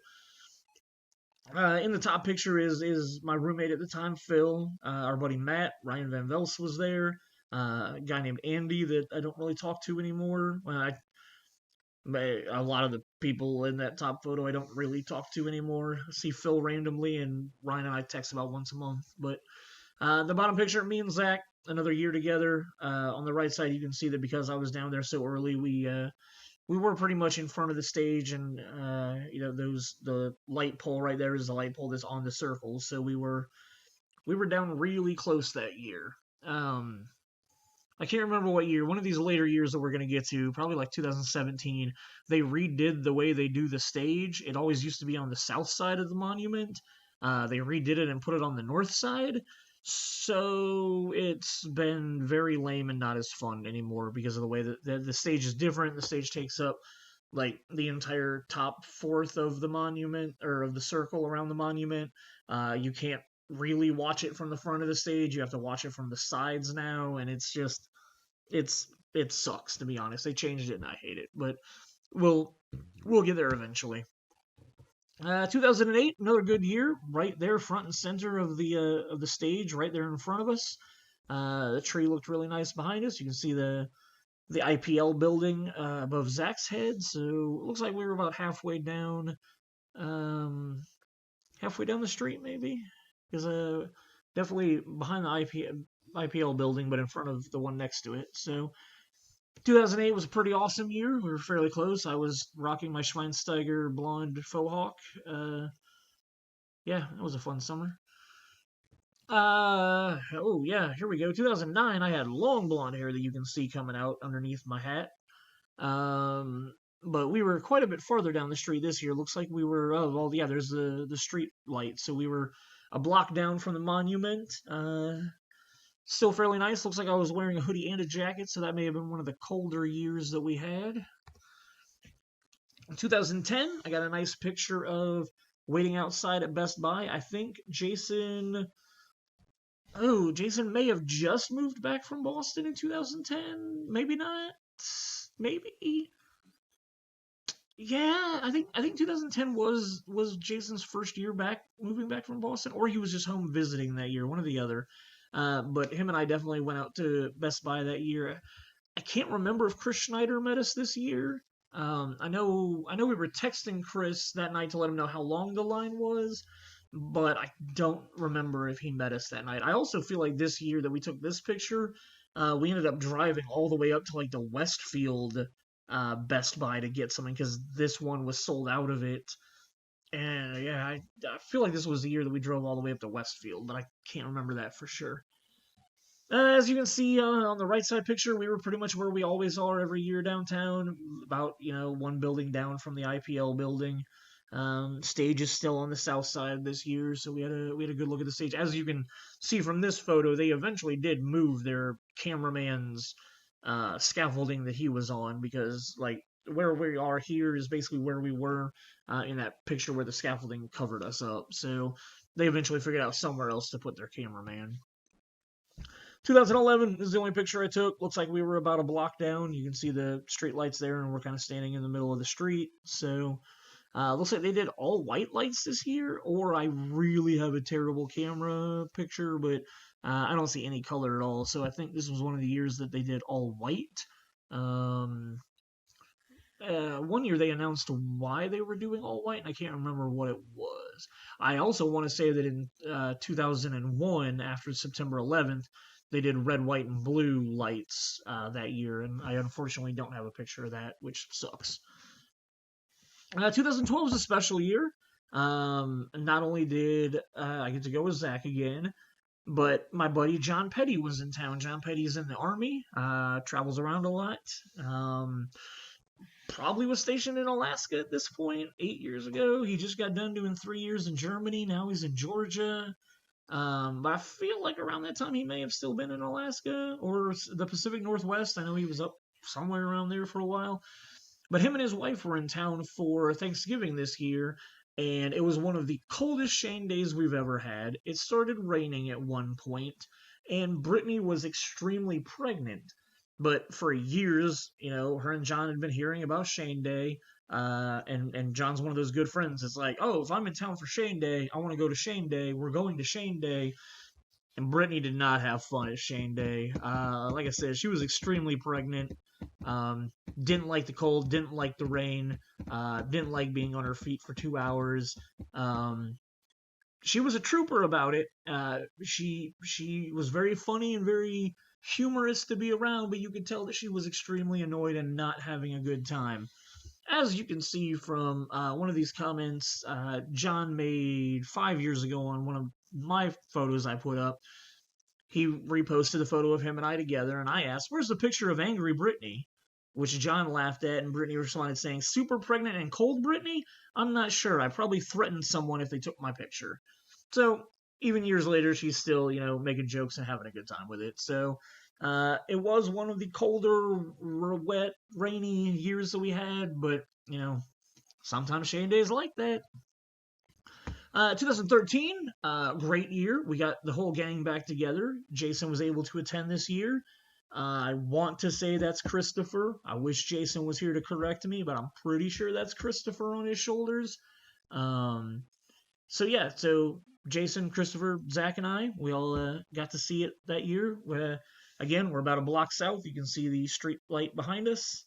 in the top picture is my roommate at the time, Phil. Our buddy Matt, Ryan Van Vels was there. A guy named Andy that I don't really talk to anymore. A lot of the people in that top photo I don't really talk to anymore. I see Phil randomly, and Ryan and I text about once a month. But the bottom picture, me and Zach, another year together. On the right side, you can see that because I was down there so early, we were pretty much in front of the stage, and the light pole right there is the light pole that's on the circle. So we were down really close that year. I can't remember what year. One of these later years that we're going to get to, probably like 2017, they redid the way they do the stage. It always used to be on the south side of the monument. They redid it and put it on the north side. So it's been very lame and not as fun anymore because of the way that the stage is different. The stage takes up like the entire top fourth of the monument or of the circle around the monument. You can't really watch it from the front of the stage. You have to watch it from the sides now, and it sucks, to be honest. They changed it and I hate it, but we'll we'll get there eventually. 2008, another good year, right there, front and center of the stage, right there in front of us. The tree looked really nice behind us. You can see the IPL building above Zach's head. So it looks like we were about um, halfway down the street, maybe, because definitely behind the IPL building, but in front of the one next to it. So 2008 was a pretty awesome year. We were fairly close. I was rocking my Schweinsteiger blonde faux hawk. Yeah, that was a fun summer. Oh yeah, here we go. 2009, I had long blonde hair that you can see coming out underneath my hat. Um, but we were quite a bit farther down the street this year. Looks like we were, oh, well, yeah, there's the street light. So we were a block down from the monument. Still fairly nice. Looks like I was wearing a hoodie and a jacket, so that may have been one of the colder years that we had. In 2010, I got a nice picture of waiting outside at Best Buy. I think Jason. Oh, Jason may have just moved back from Boston in 2010. Maybe not. Maybe. Yeah, I think 2010 was Jason's first year back moving back from Boston, or he was just home visiting that year, one or the other. But him and I definitely went out to Best Buy that year. I can't remember if Chris Schneider met us this year. I know we were texting Chris that night to let him know how long the line was, but I don't remember if he met us that night. I also feel like this year that we took this picture, we ended up driving all the way up to like the Westfield Best Buy to get something because this one was sold out of it. And yeah, I feel like this was the year that we drove all the way up to Westfield, but I can't remember that for sure. As you can see on the right side picture, we were pretty much where we always are every year downtown, about one building down from the IPL building. Stage is still on the south side this year, so we had a good look at the stage. As you can see from this photo, they eventually did move their cameraman's scaffolding that he was on because like where we are here is basically where we were in that picture where the scaffolding covered us up. So they eventually figured out somewhere else to put their cameraman. 2011 is the only picture I took. Looks like we were about a block down. You can see the street lights there, and we're kind of standing in the middle of the street. So, looks like they did all white lights this year, or I really have a terrible camera picture, but I don't see any color at all. So I think this was one of the years that they did all white. Um, one year they announced why they were doing all white, and I can't remember what it was. I also want to say that in 2001, after September 11th, they did red, white, and blue lights that year, and I unfortunately don't have a picture of that, which sucks. 2012 was a special year. Not only did I get to go with Zach again, but my buddy John Petty was in town. John Petty's in the Army, travels around a lot. Probably was stationed in Alaska at this point 8 years ago. He just got done doing 3 years in Germany. Now he's in Georgia. But I feel like around that time he may have still been in Alaska or the Pacific Northwest. I know he was up somewhere around there for a while. But him and his wife were in town for Thanksgiving this year, and it was one of the coldest Shane days we've ever had. It started raining at one point, and Brittany was extremely pregnant. But for years, her and John had been hearing about Shane Day, and John's one of those good friends. It's like, oh, if I'm in town for Shane Day, I want to go to Shane Day. We're going to Shane Day. And Brittany did not have fun at Shane Day. Like I said, she was extremely pregnant. Um, didn't like the cold, didn't like the rain, didn't like being on her feet for 2 hours. Um, she was a trooper about it. She was very funny and very humorous to be around, but you could tell that she was extremely annoyed and not having a good time. As you can see from one of these comments, John made 5 years ago on one of my photos I put up. He reposted a photo of him and I together, and I asked, "Where's the picture of angry Brittany?" Which John laughed at, and Brittany responded saying, "Super pregnant and cold Brittany? I'm not sure. I probably threatened someone if they took my picture." So even years later, she's still, making jokes and having a good time with it. So it was one of the colder, wet, rainy years that we had, but, sometimes Shane Day is like that. 2013, great year. We got the whole gang back together. Jason was able to attend this year. I want to say that's Christopher. I wish Jason was here to correct me, but I'm pretty sure that's Christopher on his shoulders. So yeah, so Jason, Christopher, Zach, and I, we all got to see it that year. Again, we're about a block south. You can see the street light behind us.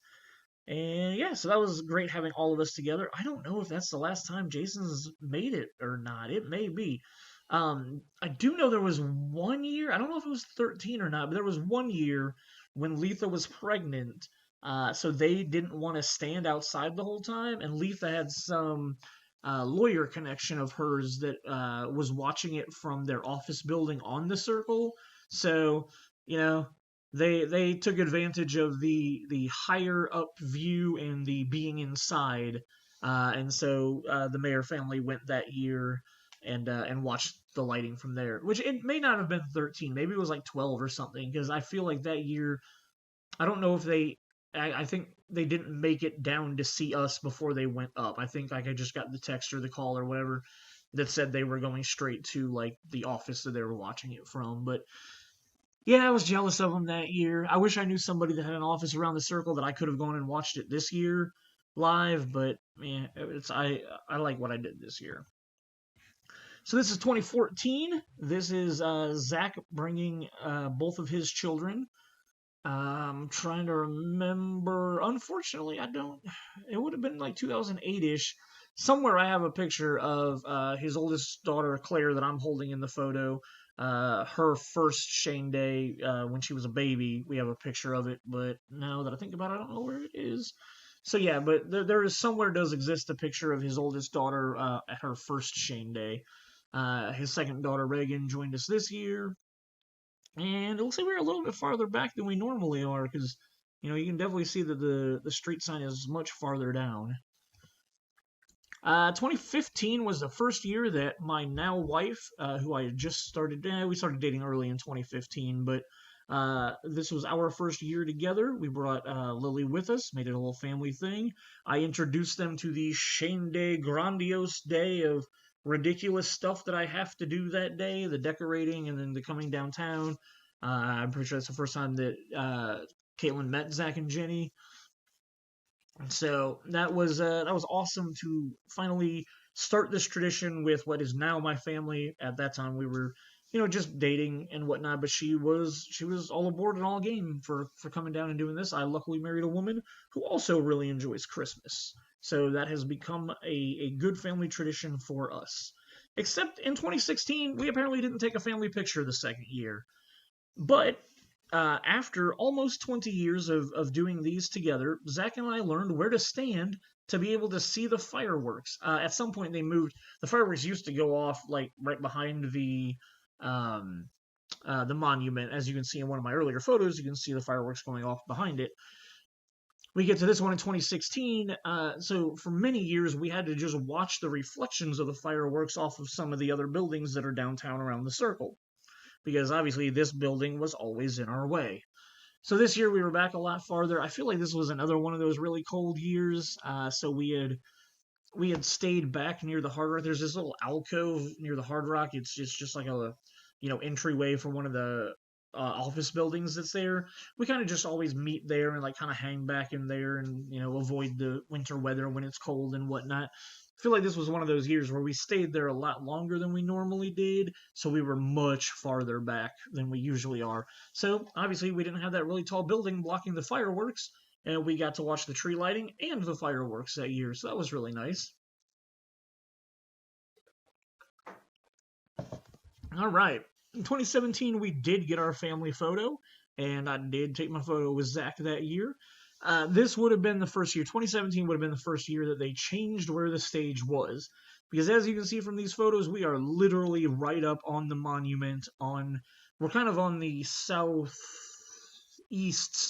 And yeah, so that was great having all of us together. I don't know if that's the last time Jason's made it or not. It may be. I do know there was one year, I don't know if it was 13 or not, but there was one year when Letha was pregnant. So they didn't want to stand outside the whole time. And Letha had some lawyer connection of hers that was watching it from their office building on the circle. So, you know, they took advantage of the higher up view and the being inside, and so the Mayer family went that year and watched the lighting from there. Which it may not have been 13, maybe it was like 12 or something, because I feel like that year, I don't know if I think they didn't make it down to see us before they went up. I think like I just got the text or the call or whatever that said they were going straight to like the office that they were watching it from, but. Yeah, I was jealous of them that year. I wish I knew somebody that had an office around the circle that I could have gone and watched it this year live, but man, I like what I did this year. So this is 2014. This is Zach bringing both of his children. I'm trying to remember. Unfortunately, I don't. It would have been like 2008-ish. Somewhere I have a picture of his oldest daughter, Claire, that I'm holding in the photo. Her first Shane Day when she was a baby. We have a picture of it, but now that I think about it, I don't know where it is. So yeah, but there is somewhere does exist a picture of his oldest daughter at her first Shane Day. His second daughter, Reagan, joined us this year. And it looks like we're a little bit farther back than we normally are, because, you can definitely see that the street sign is much farther down. 2015 was the first year that my now wife, who I had just started, we started dating early in 2015, but this was our first year together. We brought Lily with us, made it a little family thing. I introduced them to the Shane Day, grandiose day of ridiculous stuff that I have to do that day, the decorating and then the coming downtown. I'm pretty sure that's the first time that Caitlin met Zach and Jenny. So that was awesome to finally start this tradition with what is now my family. At that time, we were, just dating and whatnot. But she was all aboard and all game for coming down and doing this. I luckily married a woman who also really enjoys Christmas, so that has become a good family tradition for us. Except in 2016, we apparently didn't take a family picture the second year, but after almost 20 years of doing these together, Zach and I learned where to stand to be able to see the fireworks. At some point, they moved. The fireworks used to go off like right behind the monument. As you can see in one of my earlier photos, you can see the fireworks going off behind it. We get to this one in 2016. So for many years, we had to just watch the reflections of the fireworks off of some of the other buildings that are downtown around the circle, because obviously this building was always in our way. So this year we were back a lot farther. I feel like this was another one of those really cold years. So we had stayed back near the Hard Rock. There's this little alcove near the Hard Rock. It's just like a entryway for one of the office buildings that's there. We kind of just always meet there and like kind of hang back in there and avoid the winter weather when it's cold and whatnot. I feel like this was one of those years where we stayed there a lot longer than we normally did, so we were much farther back than we usually are. So obviously we didn't have that really tall building blocking the fireworks, and we got to watch the tree lighting and the fireworks that year, so that was really nice. All right. In 2017, we did get our family photo, and I did take my photo with Zach that year. This would have been the first year. 2017 would have been the first year that they changed where the stage was, because as you can see from these photos, we are literally right up on the monument. We're kind of on the southeast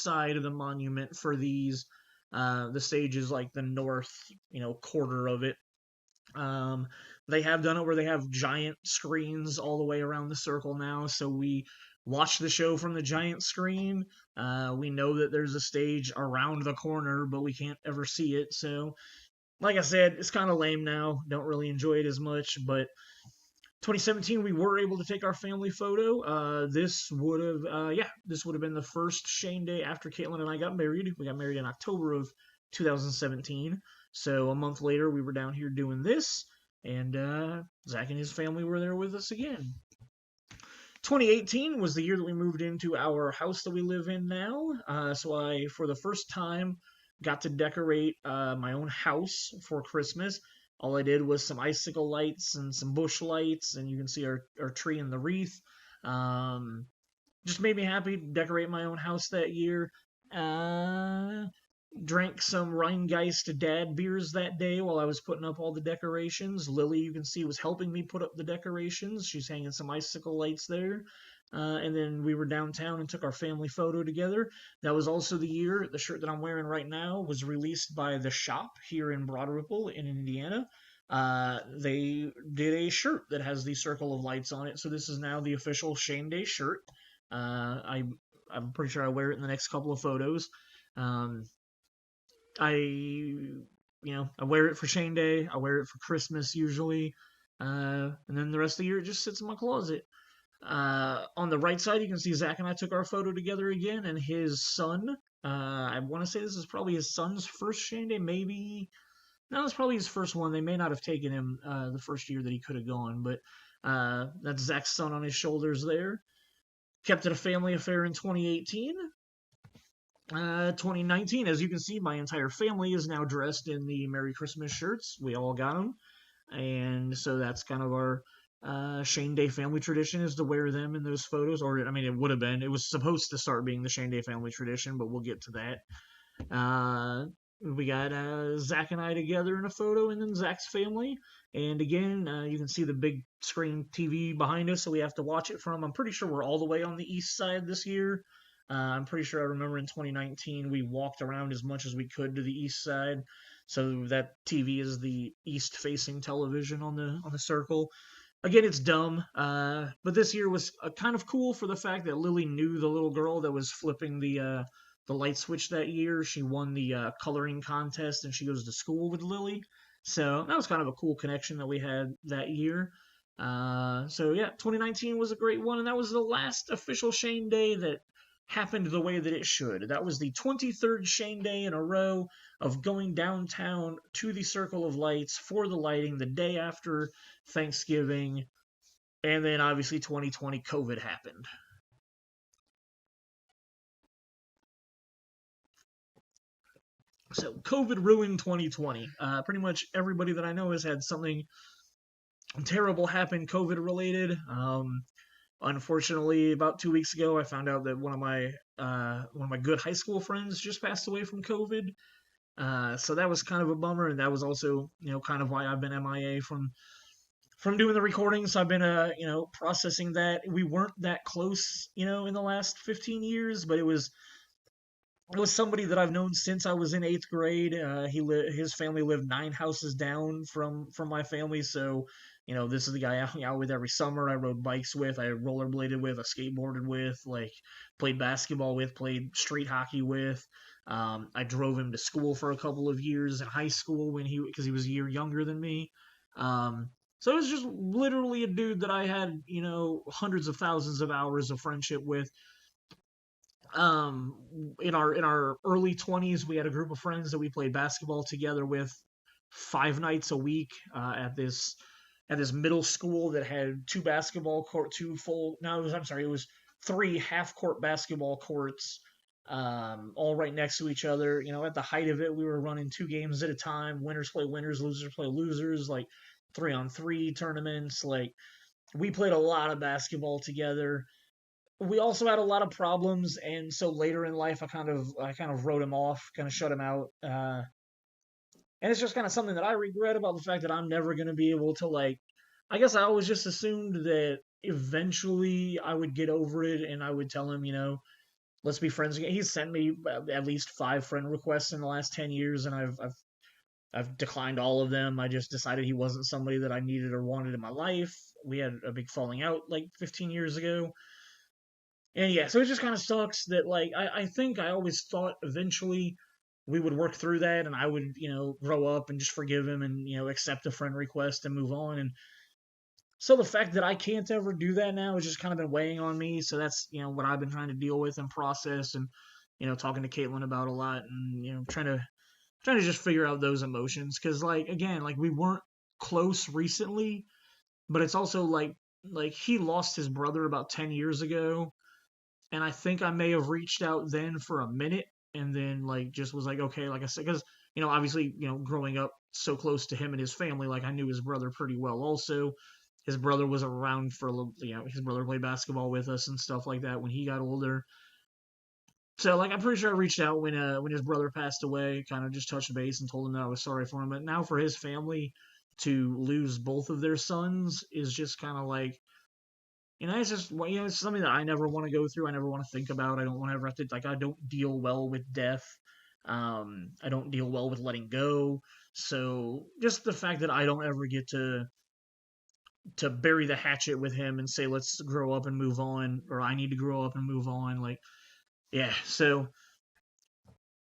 side of the monument for these. The stage is like the north, quarter of it. Um, they have done it where they have giant screens all the way around the circle now, so we watch the show from the giant screen. We know that there's a stage around the corner, but we can't ever see it. So, like I said, it's kind of lame now. Don't really enjoy it as much, but 2017 we were able to take our family photo. This would have been the first Shane Day after Caitlin and I got married. We got married in October of 2017. So a month later we were down here doing this, and Zach and his family were there with us again. 2018 was the year that we moved into our house that we live in now. So I, for the first time, got to decorate my own house for Christmas. All I did was some icicle lights and some bush lights, and you can see our tree and the wreath. Um, just made me happy to decorate my own house that year. Uh, Drank some Rheingeist dad beers that day while I was putting up all the decorations. Lily, you can see, was helping me put up the decorations. She's hanging some icicle lights there. And then we were downtown and took our family photo together. That was also the year the shirt that I'm wearing right now was released by The Shop here in Broad Ripple in Indiana. They did a shirt that has the circle of lights on it, so this is now the official Shane Day shirt. I'm pretty sure I wear it in the next couple of photos. Um, I wear it for Shane Day. I wear it for Christmas usually, and then the rest of the year it just sits in my closet. On the right side, you can see Zach and I took our photo together again, and his son. I want to say this is probably his son's first Shane Day, maybe. No, it's probably his first one. They may not have taken him the first year that he could have gone, but that's Zach's son on his shoulders there. Kept it a family affair in 2018. 2019, as you can see, my entire family is now dressed in the Merry Christmas shirts. We all got them, and so that's kind of our Shane Day family tradition is to wear them in those photos. Or I mean, it would have been. It was supposed to start being the Shane Day family tradition, but we'll get to that. We got Zach and I together in a photo, and then Zach's family. And again, you can see the big screen TV behind us, so we have to watch it from. I'm pretty sure we're all the way on the east side this year. I'm pretty sure I remember in 2019 we walked around as much as we could to the east side, so that TV is the east-facing television on the circle. Again, it's dumb, but this year was kind of cool for the fact that Lily knew the little girl that was flipping the light switch that year. She won the coloring contest, and she goes to school with Lily. So that was kind of a cool connection that we had that year. So yeah, 2019 was a great one, and that was the last official Shane Day that happened the way that it should. That was the 23rd Shane Day in a row of going downtown to the Circle of Lights for the lighting the day after Thanksgiving, and then obviously 2020 COVID happened. So COVID ruined 2020. Pretty much everybody that I know has had something terrible happen COVID related. Unfortunately, about 2 weeks ago, I found out that one of my good high school friends just passed away from COVID. So that was kind of a bummer, and that was also kind of why I've been MIA from doing the recordings. I've been processing that. We weren't that close, in the last 15 years, but it was somebody that I've known since I was in 8th grade. His family lived 9 houses down from my family, so This is the guy I hung out with every summer. I rode bikes with, I rollerbladed with, I skateboarded with, like played basketball with, played street hockey with. I drove him to school for a couple of years in high school because he was a year younger than me. So it was just literally a dude that I had, hundreds of thousands of hours of friendship with. um in our early 20s, we had a group of friends that we played basketball together with 5 nights a week, at this middle school that had two basketball court two full no it was I'm sorry, it was three half court basketball courts, all right next to each other. At the height of it, we were running 2 games at a time. Winners play winners, losers play losers, like 3-on-3 tournaments. Like, we played a lot of basketball together. We also had a lot of problems, and so later in life, I kind of wrote him off, kind of shut him out. And it's just kind of something that I regret about the fact that I'm never going to be able to, like. I guess I always just assumed that eventually I would get over it, and I would tell him, let's be friends again. He's sent me at least 5 friend requests in the last 10 years, and I've declined all of them. I just decided he wasn't somebody that I needed or wanted in my life. We had a big falling out like 15 years ago. And yeah, so it just kind of sucks that, like, I think I always thought eventually we would work through that, and I would, grow up and just forgive him and, accept a friend request and move on. And so the fact that I can't ever do that now has just kind of been weighing on me. So that's, what I've been trying to deal with and process, and, talking to Caitlin about a lot, and, trying to just figure out those emotions. Cause, like, again, like, we weren't close recently, but it's also like he lost his brother about 10 years ago, and I think I may have reached out then for a minute, and then, like, just was like, okay, like I said, because, obviously, growing up so close to him and his family, like, I knew his brother pretty well. Also, his brother was around for a little, his brother played basketball with us and stuff like that when he got older. So, like, I'm pretty sure I reached out when his brother passed away, kind of just touched base and told him that I was sorry for him. But now for his family to lose both of their sons is just kind of like, it's just, it's something that I never want to go through. I never want to think about. I don't want to ever have to, like, I don't deal well with death. I don't deal well with letting go. So just the fact that I don't ever get to bury the hatchet with him and say, let's grow up and move on, or I need to grow up and move on. Like, yeah. So,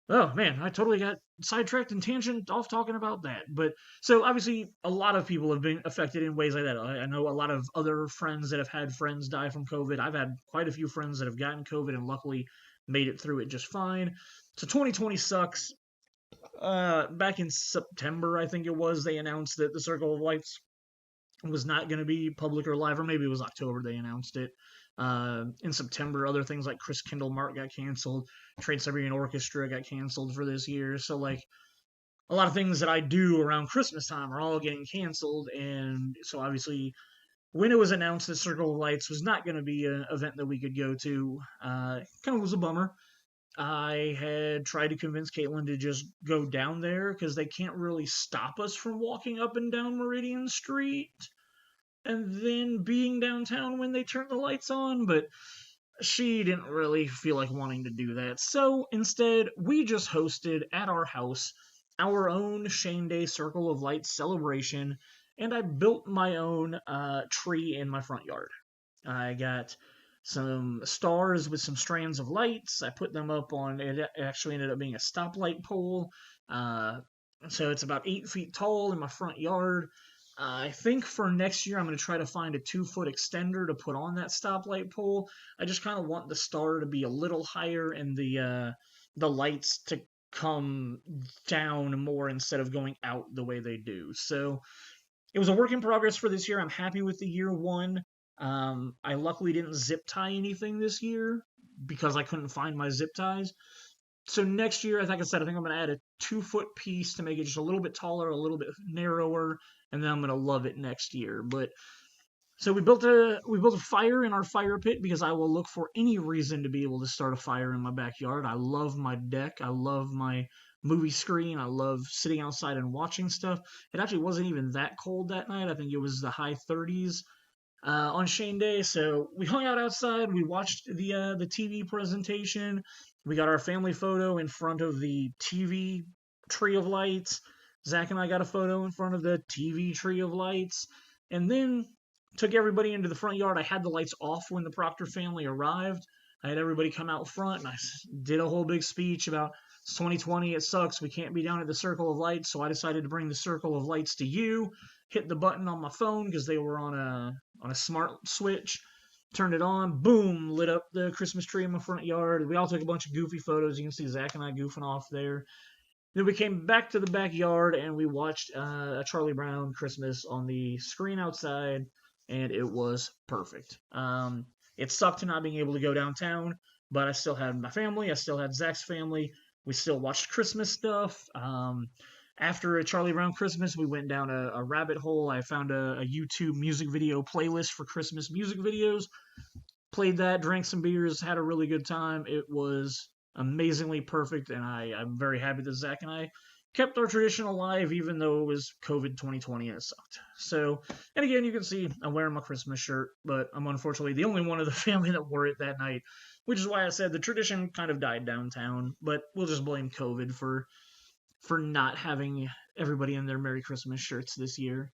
oh man, I totally got sidetracked and tangent off talking about that. But so obviously, a lot of people have been affected in ways like that. I know a lot of other friends that have had friends die from COVID. I've had quite a few friends that have gotten COVID and luckily made it through it just fine. So 2020 sucks. Back in September, I think it was, they announced that the Circle of Lights was not going to be public or live, or maybe it was October they announced it. In September, other things like Chris Kindle Mark got canceled, Trans-Siberian Orchestra got canceled for this year. So, like, a lot of things that I do around Christmas time are all getting canceled. And so obviously, when it was announced that Circle of Lights was not going to be an event that we could go to, kind of was a bummer. I had tried to convince Caitlin to just go down there because they can't really stop us from walking up and down Meridian Street and then being downtown when they turn the lights on, but she didn't really feel like wanting to do that. So instead, we just hosted at our house our own Shane Day Circle of Lights celebration, and I built my own tree in my front yard. I got some stars with some strands of lights. I put them up on, it actually ended up being a stoplight pole. So it's about 8 feet tall in my front yard. I think for next year, I'm going to try to find a 2 foot extender to put on that stoplight pole. I just kind of want the star to be a little higher and the lights to come down more instead of going out the way they do. So it was a work in progress for this year. I'm happy with the year one. I luckily didn't zip tie anything this year because I couldn't find my zip ties. So next year, like I said, I think I'm going to add a 2 foot piece to make it just a little bit taller, a little bit narrower, and then I'm going to love it next year. But so we built a fire in our fire pit because I will look for any reason to be able to start a fire in my backyard. I love my deck. I love my movie screen. I love sitting outside and watching stuff. It actually wasn't even that cold that night. I think it was the high 30s on Shane Day. So we hung out outside. We watched the TV presentation. We got our family photo in front of the TV tree of lights. Zach and I got a photo in front of the TV tree of lights. and then took everybody into the front yard. I had the lights off when the Proctor family arrived. I had everybody come out front, and I did a whole big speech about it's 2020, it sucks, we can't be down at the Circle of Lights, so I decided to bring the Circle of Lights to you. Hit the button on my phone because they were on a smart switch. Turned it on, boom, lit up the Christmas tree in my front yard. We all took a bunch of goofy photos. You can see Zach and I goofing off there. Then we came back to the backyard and we watched a Charlie Brown Christmas on the screen outside, and it was perfect. It sucked not being able to go downtown, but I still had my family. I still had Zach's family. We still watched Christmas stuff. After a Charlie Brown Christmas, we went down a rabbit hole. I found a YouTube music video playlist for Christmas music videos. Played that, drank some beers, had a really good time. It was amazingly perfect, and I'm very happy that Zach and I kept our tradition alive, even though it was COVID 2020 and it sucked. So, and again, you can see I'm wearing my Christmas shirt, but I'm unfortunately the only one of the family that wore it that night, which is why I said the tradition kind of died downtown, but we'll just blame COVID for not having everybody in their Merry Christmas shirts this year.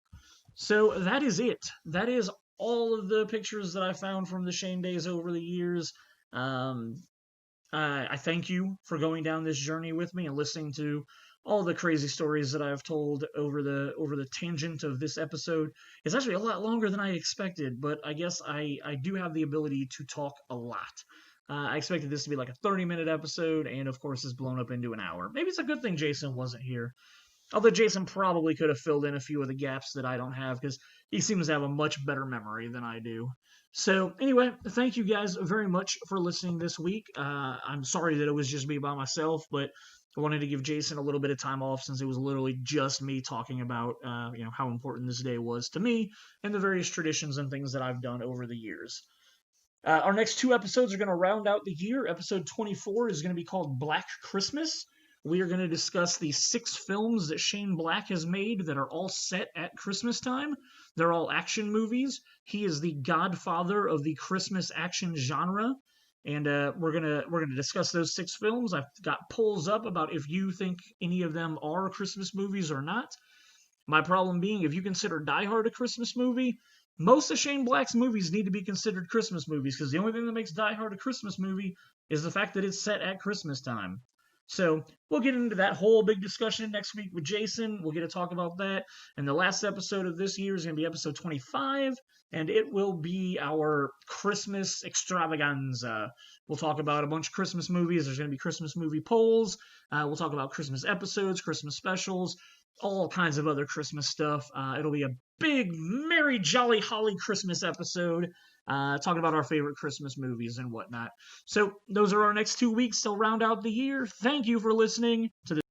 So that is it. That is all of the pictures that I found from the Shane days over the years. I thank you for going down this journey with me and listening to all the crazy stories that I've told over the tangent of this episode. It's actually a lot longer than I expected, but I guess I do have the ability to talk a lot. I expected this to be like a 30-minute episode, and of course it's blown up into an hour. Maybe it's a good thing Jason wasn't here. Although Jason probably could have filled in a few of the gaps that I don't have, because he seems to have a much better memory than I do. So anyway, thank you guys very much for listening this week. I'm sorry that it was just me by myself, but I wanted to give Jason a little bit of time off since it was literally just me talking about how important this day was to me and the various traditions and things that I've done over the years. Our next two episodes are going to round out the year. Episode 24 is going to be called Black Christmas. We are going to discuss the 6 films that Shane Black has made that are all set at Christmas time. They're all action movies. He is the godfather of the Christmas action genre. And we're gonna discuss those 6 films. I've got polls up about if you think any of them are Christmas movies or not. My problem being, if you consider Die Hard a Christmas movie, most of Shane Black's movies need to be considered Christmas movies, because the only thing that makes Die Hard a Christmas movie is the fact that it's set at Christmas time. So we'll get into that whole big discussion next week with Jason. We'll get to talk about that. And the last episode of this year is going to be episode 25, and it will be our Christmas extravaganza. We'll talk about a bunch of Christmas movies. There's going to be Christmas movie polls. We'll talk about Christmas episodes, Christmas specials, all kinds of other Christmas stuff. It'll be a big, merry, jolly, holly Christmas episode, talking about our favorite Christmas movies and whatnot. So those are our next 2 weeks to round out the year. Thank you for listening to the